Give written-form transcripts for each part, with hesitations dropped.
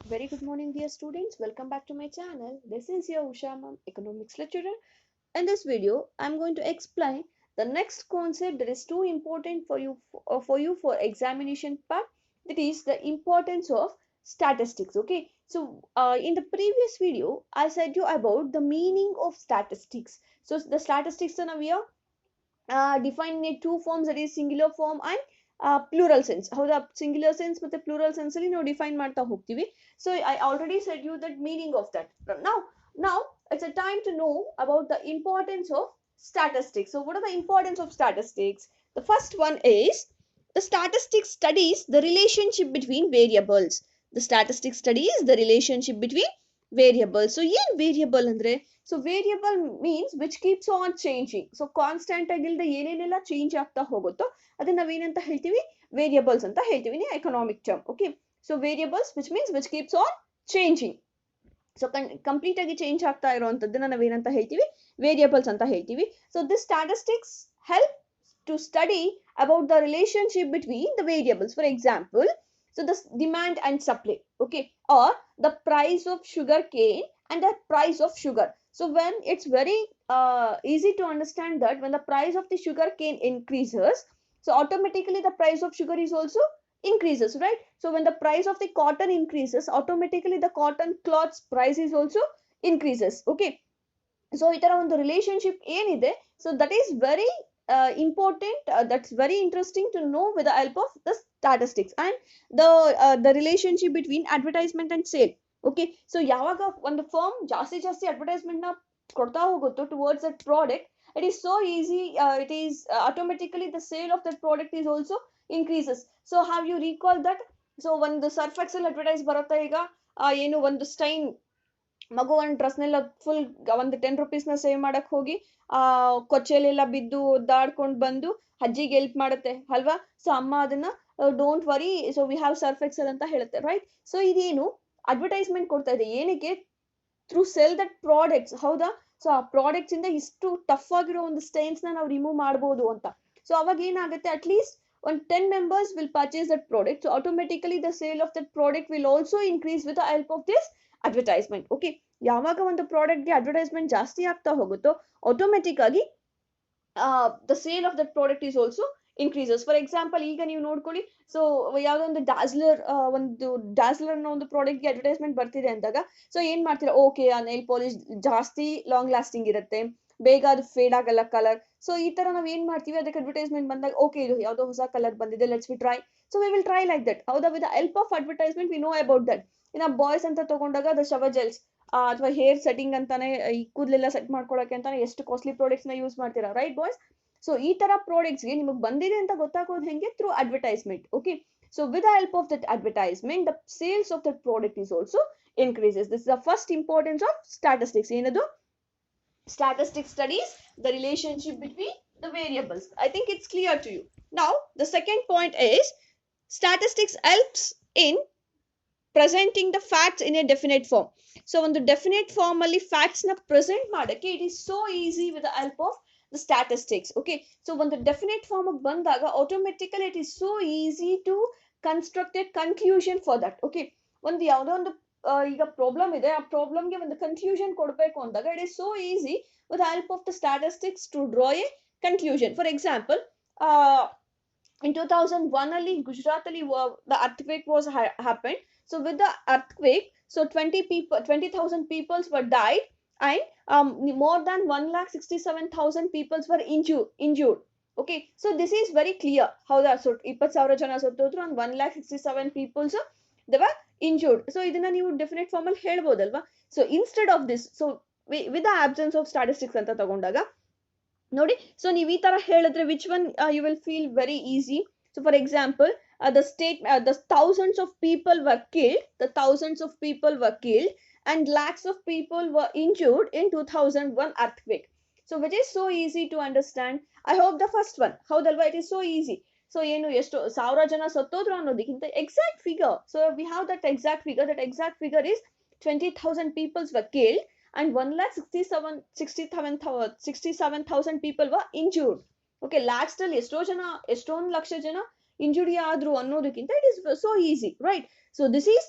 Very good morning, dear students. Welcome back to my channel. This is your Usha Ma'am, economics lecturer. In this video, I'm going to explain the next concept that is too important for examination part. That is the importance of statistics. Okay. So, in the previous video, I said you about the meaning of statistics. So, the statistics are we are defined in two forms, that is singular form and plural sense. ಹೌದಾ, singular sense ಮತ್ತೆ plural sense ಅಲ್ಲಿ ನಾವು define ಮಾಡ್ತಾ ಹೋಗ್ತೀವಿ. So I already said you that meaning of that. Now it's a time to know about the importance of statistics. So what are the importance of statistics? The first one is the statistics studies the relationship between variables. The statistics studies the relationship between variables. So ಏನ್ variable ಅಂದ್ರೆ, so variable means which keeps on changing. So constant ಆಗಿಲ್ಲದೆ ಏನೇನೆಲ್ಲ change ಆಗ್ತಾ ಹೋಗುತ್ತೋ ಅದನ್ನ ನಾವೇನಂತ ಹೇಳ್ತೀವಿ, variables ಅಂತ ಹೇಳ್ತೀವಿ ಇನ್ economic term. Okay, so variables which means which keeps on changing. So complete ಆಗಿ ಚೇಂಜ್ ಆಗ್ತಾ ಇರುವಂತದ್ದನ್ನ ನಾವೇನಂತ ಹೇಳ್ತೀವಿ, ವೇರಿಯಬಲ್ಸ್ ಅಂತ ಹೇಳ್ತೀವಿ. So this statistics help to study about the relationship between the variables. For example, so the demand and supply, okay, or the price of sugar cane and the price of sugar. So when it's very easy to understand that when the price of the sugar cane increases, so automatically the price of sugar is also increases, right? So when the price of the cotton increases, automatically the cotton cloths price is also increases. Okay, so ಈ ತರ ಒಂದು relationship ಏನಿದೆ, so that is very important, that's very interesting to know with the help of the statistics and the relationship between advertisement and sale. Okay, so ಯಾವಾಗ ಒಂದು firm ಜಾಸ್ತಿ ಜಾಸ್ತಿ advertisement ನ ಕೊಡ್ತಾ ಹೋಗುತ್ತೋ towards that product, it is so easy, it is automatically the sale of that product is also increases. So have you recall that? So ಒಂದು Surf Excel advertise ಬರುತ್ತೆ ಈಗ, ಏನು ಒಂದು ಸ್ಟೈನ್ ಮಗು ಒಂದು ಡ್ರೆಸ್ನೆಲ್ಲ ಫುಲ್ ಒಂದು ₹10 ಸೇವ್ ಮಾಡಕ್ ಹೋಗಿ ಕೊಚ್ಚೆಲೆಲ್ಲ ಬಿದ್ದು ಒದ್ದಾಡ್ಕೊಂಡು ಬಂದು ಅಜ್ಜಿಗೆ ಹೆಲ್ಪ್ ಮಾಡುತ್ತೆ ಅಲ್ವಾ. ಸೊ ಅಮ್ಮ ಅದನ್ನ don't worry, so we have Surf Excel ಅಂತ ಹೇಳುತ್ತೆ, ರೈಟ್? ಸೊ ಇದೇನು ಅಡ್ವರ್ಟೈಸ್ಮೆಂಟ್ ಕೊಡ್ತಾ ಇದೆ, ಏನಕ್ಕೆ? ಥ್ರೂ ಸೆಲ್ ದಟ್ ಪ್ರಾಡಕ್ಟ್ಸ್, ಹೌದಾ? ಸೊ ಆ ಪ್ರಾಡಕ್ಟ್ಸ್ ಇಂದ ಇಷ್ಟು ಟಫ್ ಆಗಿರೋ ಒಂದು ಸ್ಟೈನ್ಸ್ ನ ನಾವು ರಿಮೂವ್ ಮಾಡಬಹುದು ಅಂತ. ಸೊ ಅವಾಗ ಏನಾಗುತ್ತೆ, ಅಟ್ ಲೀಸ್ಟ್ ಒಂದು 10 members will purchase that product. So automatically the sale of that product will also increase with the help of this advertisement. Okay, ಯಾವಾಗ ಒಂದು ಪ್ರಾಡಕ್ಟ್ಗೆ ಅಡ್ವರ್ಟೈಸ್ಮೆಂಟ್ ಜಾಸ್ತಿ ಆಗ್ತಾ ಹೋಗುತ್ತೋ ಆಟೋಮೆಟಿಕ್ ಆಗಿ the sale of that product is also increases. For example ಈಗ ನೀವು ನೋಡ್ಕೊಳ್ಳಿ, so ಯಾವುದೋ ಒಂದು ಡ್ಯಾಸ್ಲರ್ ಅನ್ನೋ ಒಂದು ಪ್ರಾಡಕ್ಟ್ಗೆ ಅಡ್ವರ್ಟೈಸ್ಮೆಂಟ್ ಬರ್ತಿದೆ ಅಂದಾಗ, ಸೊ ಏನ್ ಮಾಡ್ತೀರಾ, ಓಕೆ ಆ ನೈಲ್ ಪಾಲಿಶ್ ಜಾಸ್ತಿ ಲಾಂಗ್ ಲಾಸ್ಟಿಂಗ್ ಇರುತ್ತೆ, ಬೇಗ ಅದು ಫೇಡ್ ಆಗಲ್ಲ ಕಲರ್. ಸೊ ಈ ತರ ನಾವ್ ಏನ್ ಮಾಡ್ತೀವಿ, ಅದಕ್ಕೆ ಅಡ್ವರ್ಟೈಸ್ಮೆಂಟ್ ಬಂದಾಗ ಓಕೆ ಇದು ಯಾವ್ದೋ ಹೊಸ ಕಲರ್ ಬಂದಿದೆ, let's we try. So we will try like that, ಹೌದಾ? With help of advertisement we know about that. ಇನ್ನ ಬಾಯ್ಸ್ ಅಂತ ತಗೊಂಡಾಗ ದ ಶವರ್ ಜೆಲ್ಸ್ ಅಥವಾ ಹೇರ್ ಸೆಟ್ಟಿಂಗ್ ಅಂತಾನೆ, ಈ ಕೂದಲೆಲ್ಲ ಸೆಟ್ ಮಾಡ್ಕೊಳಕ್ಕೆ ಅಂತಾನೆ ಎಷ್ಟು ಕಾಸ್ಟ್ಲಿ ಪ್ರಾಡಕ್ಟ್ಸ್ ನ ಯೂಸ್ ಮಾಡ್ತೀರಾ, ರೈಟ್ ಬಾಯ್ಸ್? ಸೊ ಈ ತರ ಪ್ರಾಡಕ್ಟ್ಸ್ಗೆ ನಿಮಗೆ ಬಂದಿದೆ ಅಂತ ಗೊತ್ತಾಗೋದು ಹೆಂಗೆ? Through advertisement. Okay, so with the help of that advertisement the sales of that product is also increases. This is the first importance of statistics. ಏನದು? Statistics studies the relationship between the variables. I think it's clear to you. Now the second point is statistics helps in presenting the facts in a definite form. So ಒಂದು definite form ಅಲ್ಲಿ facts ನ present ಮಾಡಕ್ಕೆ it is so easy with the help of the statistics. Okay, so ಒಂದು definite form ಬಂದಾಗ automatically it is so easy to construct a conclusion for that. Okay, ಒಂದು ಯಾವುದೋ ಒಂದು ಈಗ ಪ್ರಾಬ್ಲಮ್ ಇದೆ, ಆ ಪ್ರಾಬ್ಲಮ್ಗೆ ಒಂದು ಕನ್ಕ್ಲೂಷನ್ ಕೊಡಬೇಕು ಅಂದಾಗ it is so easy with the help of the statistics to draw a conclusion. For example, in 2001 ಅಲ್ಲಿ ಗುಜರಾತ್ ಅಲ್ಲಿ the earthquake was happened. So with the earthquake, so 20,000 people were died, and more than 1,67,000 people were injured. Okay, so this is very clear how that. So 20,000 ಜನ ಸತ್ತೋದ್ರು and 1,67,000 people they were injured. So ಇದನ್ನ ನೀವು definite form ಅಲ್ಲಿ ಹೇಳ್ಬೋದಲ್ವಾ? So instead of this, so with the absence of statistics ಅಂತ ತಗೊಂಡಾಗ ನೋಡಿ, so ನೀವು ಈ ತರ ಹೇಳಿದ್ರೆ which one you will feel very easy. So for example, the thousands of people were killed and lakhs of people were injured in 2001 earthquake. So which is so easy to understand. I hope the first one, ಹೌದಲ್ವಾ? it is so easy. So ಏನು, ಎಷ್ಟು 1,000 ಜನ ಸತ್ತೋದ್ರು ಅನ್ನೋದಕ್ಕಿಂತ exact figure. So we have that exact figure. That exact figure is 20,000 people were killed and 1,67,000 people were injured. Okay, lakhs ಅಲ್ಲಿ ಎಷ್ಟೊಂದು ಲಕ್ಷ ಜನ injury ಆದ್ರು ಅನ್ನೋದಕ್ಕಿಂತ it is so easy, right? So this is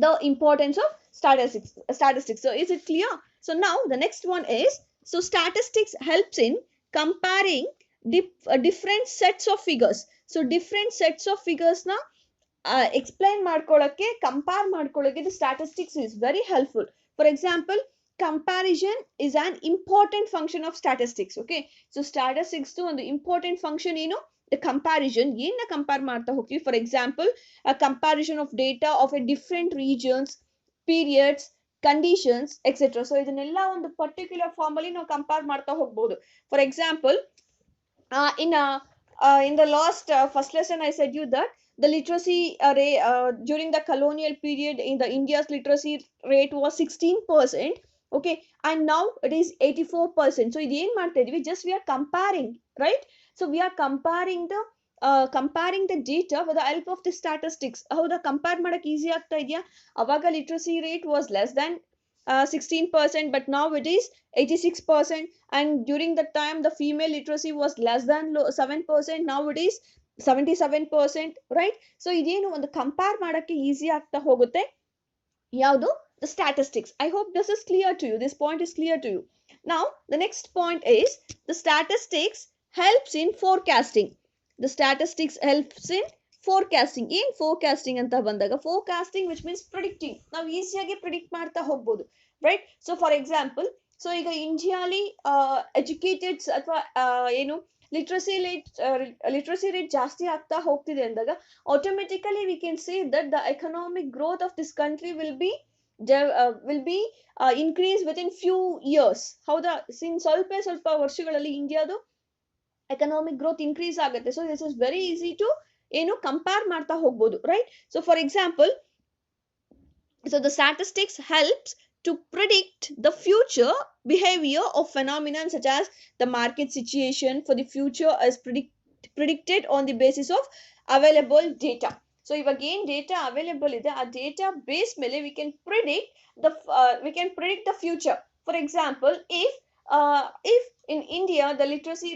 the importance of statistics. So is it clear? So now the next one is, so statistics helps in comparing different sets of figures. So different sets of figures na explain ಮಾಡ್ಕೊಳ್ಳಕ್ಕೆ, compare ಮಾಡ್ಕೊಳ್ಳಕ್ಕೆ the statistics is very helpful. For example, comparison is an important function of statistics. Okay, so statistics ಒಂದು important function ಏನು, the comparison. ಏನ compare ಮಾಡ್ತಾ ಹೋಗ್ತೀವಿ, for example a comparison of data of a different regions, periods, conditions, etc. So ಇದನ್ನೆಲ್ಲ ಒಂದು particular form ಅಲ್ಲಿ ನಾವು compare ಮಾಡ್ತಾ ಹೋಗ್ಬೋದು. For example, in the last first lesson I said you that the literacy rate during the colonial period in the India's literacy rate was 16%. Okay, and now it is 84%. So idu en ಮಾಡ್ತಾ ಇದೀವಿ, just we are comparing, right? So we are comparing the data with the help of the statistics. ಹೌದಾ, compare ಮಾಡಕ್ easy ಆಗ್ತಾ ಇದೆಯಾ? ಅವಾಗ literacy rate was less than 16%, but now it is 86%. And during that time the female literacy was less than 7%, now it is 77%, right? So ಇದೇನು ಒಂದು compare ಮಾಡಕ್ಕೆ easy ಆಗ್ತಾ ಹೋಗುತ್ತೆ ಯಾವುದು, the statistics. I hope this is clear to you, this point is clear to you. Now the next point is, the statistics helps in forecasting. The statistics helps in forecasting. ಏನ್ forecasting ಅಂತ ಬಂದಾಗ, forecasting which means predicting. ನಾವು ಈಸಿಯಾಗಿ predict ಮಾಡ್ತಾ ಹೋಗ್ಬೋದು, right? So for example, so ಈಗ ಇಂಡಿಯಾಲಿ educated ಅಥವಾ ಏನು ಲಿಟ್ರಸಿ ರೇಟ್ ಜಾಸ್ತಿ ಆಗ್ತಾ ಹೋಗ್ತಿದೆ ಅಂದಾಗ, automatically we can say that the economic growth of this country will be increase within few years. ಹೌದಾ, ಸ್ವಲ್ಪ ವರ್ಷಗಳಲ್ಲಿ ಇಂಡಿಯಾದು ಎಕನಾಮಿಕ್ ಗ್ರೋತ್ ಇನ್ಕ್ರೀಸ್ ಆಗುತ್ತೆ. So this is very easy to ಏನು ಕಂಪೇರ್ ಮಾಡ್ತಾ ಹೋಗ್ಬೋದು, right? So for example, so the statistics helps to predict the future behavior of phenomena such as the market situation for the future as predicted on the basis of available data. So ಇವಾಗ ಏನ್ data available ಇದೆ, ಆ data base ಮೇಲೆ we can predict the future. For example, if in India the literacy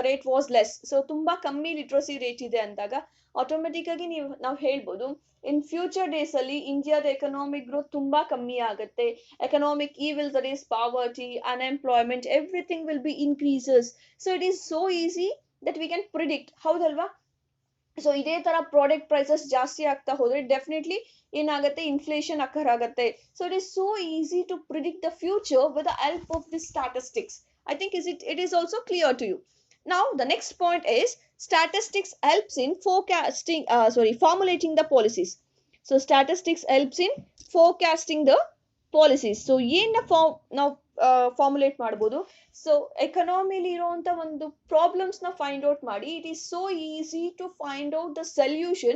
rate was less, so ತುಂಬಾ ಕಮ್ಮಿ literacy rate ಇದೆ ಅಂದಾಗ automatic ಆಗಿ ನಾವು ಹೇಳ್ಬೋದು, ಇನ್ ಫ್ಯೂಚರ್ ಡೇಸ್ ಅಲ್ಲಿ ಇಂಡಿಯಾದ ಎಕನಾಮಿಕ್ ಗ್ರೋತ್ ತುಂಬಾ ಕಮ್ಮಿ ಆಗುತ್ತೆ. Economic evil, that is poverty, unemployment, everything will be increases. So it is so easy that we can predict, ಹೌದಲ್ವಾ? ಸೊ ಇದೇ ತರ ಪ್ರಾಡಕ್ಟ್ ಪ್ರೈಸಸ್ ಜಾಸ್ತಿ ಆಗ್ತಾ ಹೋದ್ರೆ ಡೆಫಿನೆಟ್ಲಿ ಏನಾಗುತ್ತೆ, ಇನ್ಫ್ಲೇಷನ್ ಅಕ್ಕರ್ ಆಗುತ್ತೆ. So it is so easy to predict the future with the help of this statistics. I think it is also clear to you. Now the next point is, statistics helps in formulating the policies. So statistics helps in forecasting the policies. So ಏನ ನಾವು formulate ಮಾಡ್ಬೋದು, so ಎಕನಾಮಿಲಿ ಇರುವಂತ ಒಂದು problems ನ find out ಮಾಡಿ, it is so easy to find out the solution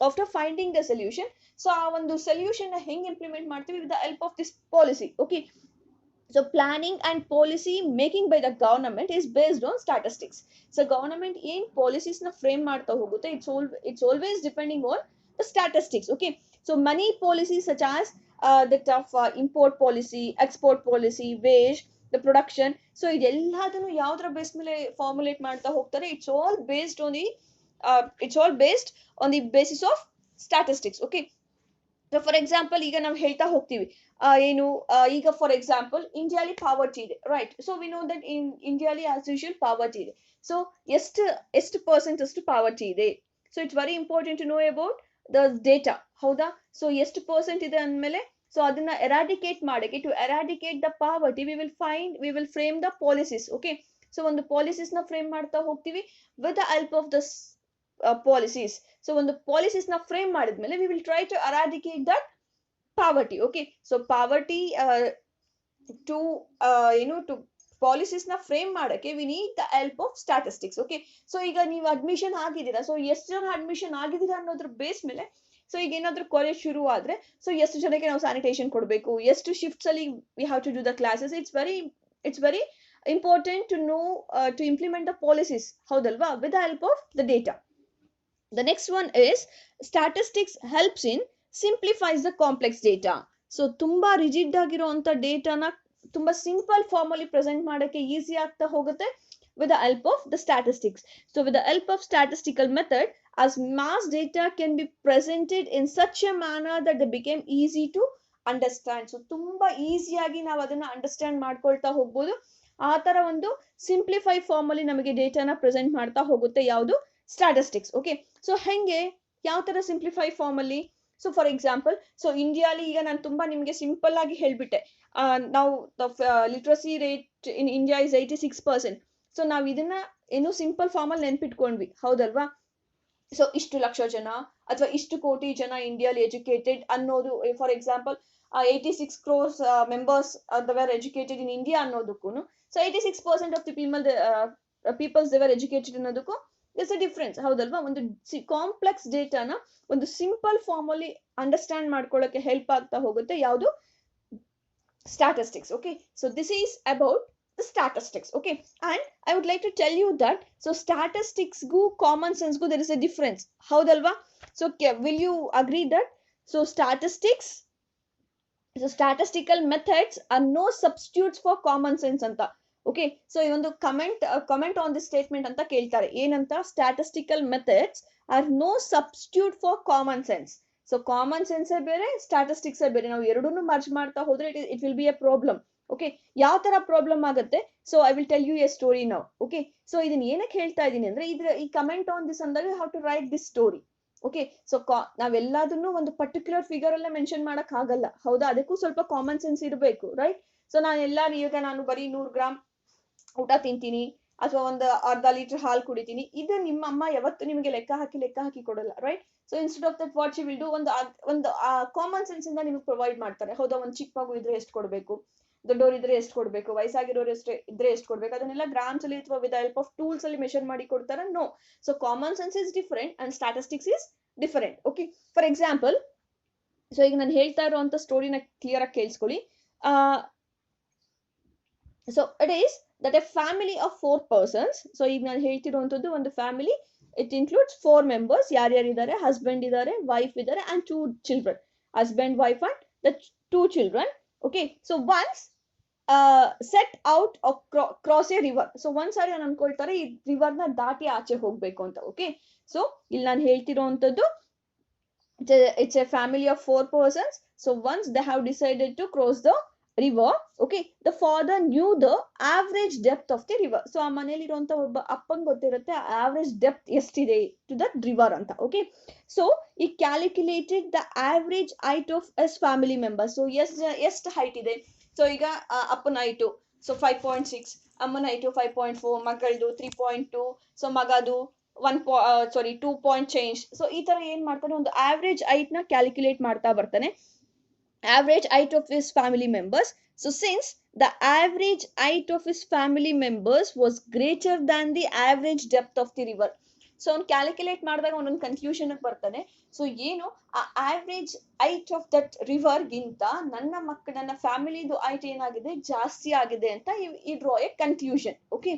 after finding the solution. So ಆ ಒಂದು solution ನ ಹೆಂಗ್ ಇಂಪ್ಲಿಮೆಂಟ್ ಮಾಡ್ತೀವಿ with the help of this policy. Okay, so planning and policy making by the government is based on statistics. So government in policies na frame ಮಾಡ್ತಾ ಹೋಗುತ್ತೆ, it's always depending on the statistics. Okay, so many policies such as that of import policy, export policy, wage, the production, so ಇದೆಲ್ಲದನ್ನು ಯಾವ್ದ್ರ base ಮೇಲೆ formulate ಮಾಡ್ತಾ ಹೋಗ್ತಾರೆ, it's all based on the basis of statistics. Okay, so for example ಈಗ ನಾವು ಹೇಳ್ತಾ ಹೋಗ್ತೀವಿ, ಏನು ಈಗ ಫಾರ್ ಎಕ್ಸಾಂಪಲ್ ಇಂಡಿಯಾಲಿ ಪಾವರ್ಟಿ ಇದೆ, right? So we know that in ಇಂಡಿಯಾಲಿ ಆಸ್ ಯೂಶುವಲ್ ಪಾವರ್ಟಿ ಇದೆ. ಸೊ ಎಷ್ಟು ಪರ್ಸೆಂಟ್ ಅಷ್ಟು ಪಾವರ್ಟಿ ಇದೆ. So it's very important to know about the data, ಹೌದಾ? ಸೊ ಎಷ್ಟು ಪರ್ಸೆಂಟ್ ಇದೆ ಅಂದಮೇಲೆ, ಸೊ ಅದನ್ನ ಎರಾಡಿಕೇಟ್ ಮಾಡಕ್ಕೆ, to eradicate the poverty we will frame the policies. Okay, so ಒಂದು ಪಾಲಿಸೀಸ್ ನ ಫ್ರೇಮ್ ಮಾಡ್ತಾ ಹೋಗ್ತೀವಿ with the help of the policies. So ಒಂದು policies ನ ಫ್ರೇಮ್ ಮಾಡಿದ್ಮೇಲೆ we will try to eradicate that poverty. Okay, so poverty to policies ನ frame ಮಾಡಕ್ಕೆ we need the help of statistics. Okay, so ಈಗ ನೀವು admission ಆಗಿದ್ದೀರಾ, so ಎಷ್ಟು ಜನ ಅಡ್ಮಿಷನ್ ಆಗಿದ್ದೀರಾ ಅನ್ನೋದ್ರ ಬೇಸ್ ಮೇಲೆ, ಸೊ ಈಗ ಏನಾದ್ರೂ ಕಾಲೇಜ್ ಶುರು ಆದ್ರೆ, ಸೊ ಎಷ್ಟು ಜನಕ್ಕೆ ನಾವು ಸ್ಯಾನಿಟೇಷನ್ ಕೊಡಬೇಕು, ಎಷ್ಟು ಶಿಫ್ಟ್ಸ್ ಅಲ್ಲಿ we have to do the classes. It's very important to know to implement the policies, ಹೌದಲ್ವಾ, with the help of the data. The next one is, statistics helps in simplifies the complex data. So ತುಂಬಾ rigid ಆಗಿರುವಂತ ಡೇಟಾನ ತುಂಬಾ simple form ಅಲ್ಲಿ present ಮಾಡಕ್ಕೆ easy ಆಗ್ತಾ ಹೋಗುತ್ತೆ with the help of the statistics. So with the help of statistical method, as mass data can be presented in such a manner that they became easy to understand. So ತುಂಬಾ ಈಸಿಯಾಗಿ ನಾವು ಅದನ್ನ understand ಮಾಡ್ಕೊಳ್ತಾ ಹೋಗ್ಬೋದು. ಆ ತರ ಒಂದು simplify form ಅಲ್ಲಿ ನಮಗೆ ಡೇಟಾನ ಪ್ರೆಸೆಂಟ್ ಮಾಡ್ತಾ ಹೋಗುತ್ತೆ ಯಾವುದು ಸ್ಟಾಟಿಸ್ಟಿಕ್ಸ್. ಓಕೆ, ಸೊ ಹೆಂಗೆ ಯಾವ ತರ ಸಿಂಪ್ಲಿಫೈ ಫಾರ್ಮ್ ಅಲ್ಲಿ? ಸೊ ಫಾರ್ ಎಕ್ಸಾಂಪಲ್, ಸೊ ಇಂಡಿಯಾಲಿ ಈಗ ನಾನು ತುಂಬಾ ನಿಮಗೆ ಸಿಂಪಲ್ ಆಗಿ ಹೇಳ್ಬಿಟ್ಟೆ, ನಾವು literacy rate in India is 86%. So ನಾವು ಇದನ್ನ ಏನು ಸಿಂಪಲ್ ಫಾರ್ಮ್ ಅಲ್ಲಿ ನೆನ್ಪಿಟ್ಕೊಂಡ್ವಿ, ಹೌದಲ್ವಾ? ಸೊ ಇಷ್ಟು ಲಕ್ಷ ಜನ ಅಥವಾ ಇಷ್ಟು ಕೋಟಿ ಜನ ಇಂಡಿಯಾಲಿ ಎಜುಕೇಟೆಡ್ ಅನ್ನೋದು, for example 86 crores members were educated in India ಅನ್ನೋದಕ್ಕೂ, so 86% of the peoples they were educated ಅನ್ನೋದಕ್ಕೂ ಇಟ್ಸ್ ಅ ಡಿಫ್ರೆನ್ಸ್, ಹೌದಲ್ವಾ? ಒಂದು ಕಾಂಪ್ಲೆಕ್ಸ್ ಡೇಟಾನ ಒಂದು ಸಿಂಪಲ್ ಫಾರ್ಮ್ ಅಲ್ಲಿ ಅಂಡರ್ಸ್ಟ್ಯಾಂಡ್ ಮಾಡ್ಕೊಳ್ಳೋಕೆ ಹೆಲ್ಪ್ ಆಗ್ತಾ ಹೋಗುತ್ತೆ ಯಾವುದು statistics. Okay, so this is about the statistics. Okay, and I would like to tell you that so statistics go common sense go there is a difference, howdalva? So will you agree that so statistical methods are no substitutes for common sense anta? Okay, so ಈ ಒಂದು comment on this statement ಅಂತ ಕೇಳ್ತಾರೆ, ಏನಂತ? statistical methods are no substitute for common sense. So common sense ಬೇರೆ, statistics ಬೇರೆ, ನಾವು ಎರಡನ್ನೂ merge ಮಾಡ್ತಾ ಹೋದ್ರೆ it will be a problem. Okay, ಯಾವ ತರ ಪ್ರಾಬ್ಲಮ್ ಆಗುತ್ತೆ? So I will tell you a story now. Okay, so ಇದನ್ನ ಏನಕ್ಕೆ ಹೇಳ್ತಾ ಇದ್ದೀನಿ ಅಂದ್ರೆ, ಈ ಕಮೆಂಟ್ ಆನ್ ದಿಸ್ ಅಂದಾಗ how to write this story. Okay, so ನಾವೆಲ್ಲದನ್ನು ಒಂದು ಪರ್ಟಿಕ್ಯುಲರ್ ಫಿಗರ್ ಅಲ್ಲೇ ಮೆನ್ಷನ್ ಮಾಡಕ್ ಆಗಲ್ಲ, ಹೌದಾ? ಅದಕ್ಕೂ ಸ್ವಲ್ಪ ಕಾಮನ್ ಸೆನ್ಸ್ ಇರಬೇಕು, ರೈಟ್? ಸೊ ನಾನು ಬರೀ 100 ಗ್ರಾಮ್ ಊಟ ತಿಂತೀನಿ ಅಥವಾ ಒಂದು ಅರ್ಧ ಲೀಟರ್ ಹಾಲು ಕುಡಿತೀನಿ, ಇದು ನಿಮ್ಮ ಅಮ್ಮ ಯಾವತ್ತು ನಿಮಗೆ ಲೆಕ್ಕ ಹಾಕಿ ಕೊಡಲ್ಲ, right? So instead of that what she will do, ಒಂದು ಕಾಮನ್ ಸೆನ್ಸ್ ಇಂದ ನಿಮಗೆ ಪ್ರೊವೈಡ್ ಮಾಡ್ತಾರೆ, ಹೌದಾ? ಒಂದು ಚಿಕ್ಕ ಮಗು ಇದ್ರೆ ಎಷ್ಟು ಕೊಡ್ಬೇಕು, ದೊಡ್ಡೋರು ಇದ್ರೆ ಎಷ್ಟು ಕೊಡ್ಬೇಕು, ವಯಸ್ಸಾಗಿರೋರು ಇದ್ರೆ ಎಷ್ಟು ಕೊಡ್ಬೇಕು, ಅದನ್ನೆಲ್ಲ ಗ್ರಾಮ್ಸ್ ಅಲ್ಲಿ ಅಥವಾ ವಿತ್ ಹೆಲ್ಪ್ ಆಫ್ ಟೂಲ್ಸ್ ಅಲ್ಲಿ ಮೆಷರ್ ಮಾಡಿ ಕೊಡ್ತಾರೆ. No, so common sense is different and statistics is different. Okay, for example, so ಈಗ ನಾನು ಹೇಳ್ತಾ ಇರುವಂತ ಸ್ಟೋರಿನ ಕ್ಲಿಯರ್ ಆಗಿ ಕೇಳಿಸ್ಕೊಳ್ಳಿ. So it is that a family of 4 persons. So ಈಗ ನಾನು ಹೇಳ್ತಿರುವಂತದ್ದು ಒಂದು ಫ್ಯಾಮಿಲಿ, ಇಟ್ ಇನ್ಕ್ಲೂಡ್ಸ್ 4 members. ಯಾರ್ಯಾರಿದ್ದಾರೆ? ಹಸ್ಬೆಂಡ್ ಇದ್ದಾರೆ, ವೈಫ್ ಇದ್ದಾರೆ and 2 children. Husband, wife and the 2 children. Okay, so once set out of cross a river. So ಒಂದ್ಸಾರಿ ನಾನು ಅನ್ಕೊಳ್ತಾರೆ ಈ ರಿವರ್ ನ ದಾಟಿ ಆಚೆ ಹೋಗ್ಬೇಕು ಅಂತ. ಓಕೆ, ಸೊ ಇಲ್ಲಿ ನಾನು ಹೇಳ್ತಿರೋಂಥದ್ದು it's a family of 4 persons. So once they have decided to cross the river, okay, the father knew the average depth of the river. So ಆ ಮನೇಲಿ ಇರುವಂತ ಒಬ್ಬ ಅಪ್ಪಂಗೆ ಗೊತ್ತಿರುತ್ತೆ average depth ಎಷ್ಟಿದೆ to that river ಅಂತ. Okay, so he calculated the average height of his family members. So ಎಷ್ಟು height ಇದೆ? ಸೊ ಈಗ ಅಪ್ಪನ ಹೈಟು ಸೊ 5.6, ಅಮ್ಮನ ಹೈಟು 5.4, ಮಗಳದು 3.2, ಸೊ ಮಗದು 2 ಪಾಯಿಂಟ್ ಚೇಂಜ್. ಸೊ ಈ ತರ ಏನ್ ಮಾಡ್ತಾನೆ, ಒಂದು ಆವರೇಜ್ ಹೈಟ್ ನ ಕ್ಯಾಲ್ಕುಲೇಟ್ ಮಾಡ್ತಾ ಬರ್ತಾನೆ, average height of his family members. So since the average height of his family members was greater than the average depth of the river, so ಅವ್ನು calculate ಮಾಡಿದಾಗ ಒಂದೊಂದು ಕನ್ಫ್ಯೂಷನ್ ಬರ್ತಾನೆ. ಸೊ ಏನು ಆ average height of that river ಗಿಂತ ನನ್ನ ಫ್ಯಾಮಿಲಿದು height ಏನಾಗಿದೆ, ಜಾಸ್ತಿ ಆಗಿದೆ ಅಂತ ಈ draw a conclusion. Okay,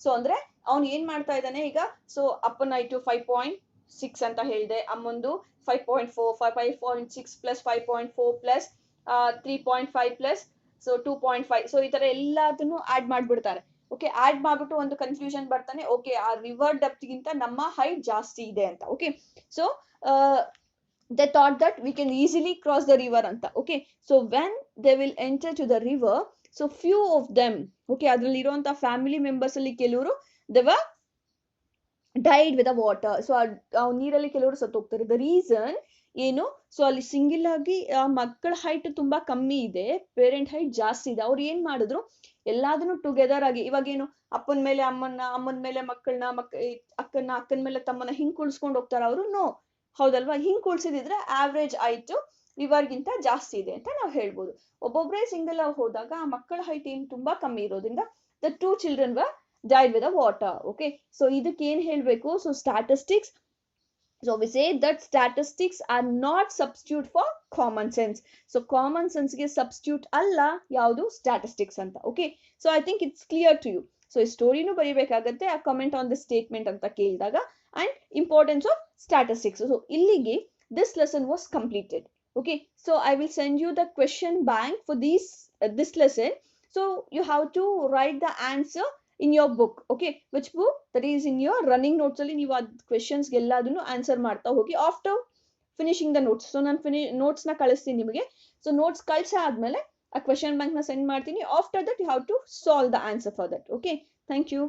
so ಅಂದ್ರೆ ಅವ್ನು ಏನ್ ಮಾಡ್ತಾ ಇದ್ದಾನೆ ಈಗ, ಸೊ ಅಪ್ಪನ ಹೈಟು 5.6 ಅಂತ ಹೇಳಿದೆ, ಅಮ್ಮಂದು 5.4, 5.6 plus 5.4 plus 3.5 plus so 2.5. So ಈ ತರ ಎಲ್ಲದನ್ನು ಆಡ್ ಮಾಡ್ಬಿಡ್ತಾರೆ. ಓಕೆ, ಆಡ್ ಮಾಡ್ಬಿಟ್ಟು ಒಂದು ಕನ್ಫ್ಯೂಷನ್ ಬರ್ತಾನೆ, ಓಕೆ ಆ ರಿವರ್ ಡೆಪ್ತ್ ಗಿಂತ ನಮ್ಮ ಹೈಟ್ ಜಾಸ್ತಿ ಇದೆ ಅಂತ. Okay, so they thought that we can easily cross the river anta. Okay, so when they will enter to the river, so few of them, okay, ಅದ್ರಲ್ಲಿ ಇರುವಂತ family members ಅಲ್ಲಿ ಕೆಲವರು they were died with the water. So ನೀರಲ್ಲಿ ಕೆಲವರು ಸತ್ತೋಗ್ತಾರೆ. The reason ಏನು, so ಅಲ್ಲಿ single ಆಗಿ ಮಕ್ಕಳ ಹೈಟ್ ತುಂಬಾ ಕಮ್ಮಿ ಇದೆ, ಪೇರೆಂಟ್ ಹೈಟ್ ಜಾಸ್ತಿ ಇದೆ. ಅವ್ರು ಏನ್ ಮಾಡಿದ್ರು, ಎಲ್ಲಾದನ್ನು ಟುಗೆದರ್ ಆಗಿ, ಇವಾಗೇನು ಅಪ್ಪನ ಮೇಲೆ ಅಮ್ಮನ ಮೇಲೆ ಮಕ್ಕಳನ್ನ, ಅಕ್ಕನ ಮೇಲೆ ತಮ್ಮನ್ನ ಹಿಂಗ್ ಕುಳ್ಸ್ಕೊಂಡು ಹೋಗ್ತಾರ ಅವರು? ನೋ, ಹೌದಲ್ವಾ? ಹಿಂಗ್ ಕುಳ್ಸಿದ್ರೆ ಆವರೇಜ್ ಹೈಟ್ ರಿವರ್ಗಿಂತ ಜಾಸ್ತಿ ಇದೆ ಅಂತ ನಾವು ಹೇಳ್ಬೋದು. ಒಬ್ಬೊಬ್ರೇ ಸಿಂಗಲ್ ಆಗಿ ಹೋದಾಗ ಆ ಮಕ್ಕಳ ಹೈಟ್ ಏನ್ ತುಂಬಾ ಕಮ್ಮಿ ಇರೋದ್ರಿಂದ the 2 children were died with the water. Okay, so ಇದಕ್ಕೆ ಏನ್ ಹೇಳ್ಬೇಕು? So statistics, so we say that statistics are not substitute for common sense. So common sense ಗೆ substitute ಅಲ್ಲ ಯಾವುದು, ಸ್ಟಾಟಿಸ್ಟಿಕ್ಸ್ ಅಂತ. Okay, so I think it's clear to you. So ಈ ಸ್ಟೋರಿನೂ ಬರೀಬೇಕಾಗತ್ತೆ, ಆ comment on the statement ಅಂತ ಕೇಳಿದಾಗ, and importance of statistics. So illige this lesson was completed. Okay, so I will send you the question bank for this lesson. So you have to write the answer in your book. Okay, which book? That is in your running notes ಅಲ್ಲಿ ನೀವು ಅದ್ questions ಎಲ್ಲದನ್ನು answer ಮಾಡ್ತಾ ಹೋಗಿ after finishing the notes. So ನಾನು notes ನ ಕಳಿಸ್ತೀನಿ ನಿಮಗೆ. ಸೊ ನೋಟ್ಸ್ ಕಳ್ಸಾದ್ಮೇಲೆ ಆ ಕ್ವೆಶನ್ ಬ್ಯಾಂಕ್ ನ ಸೆಂಡ್ ಮಾಡ್ತೀನಿ. After that you have to solve the answer for that. Okay, thank you.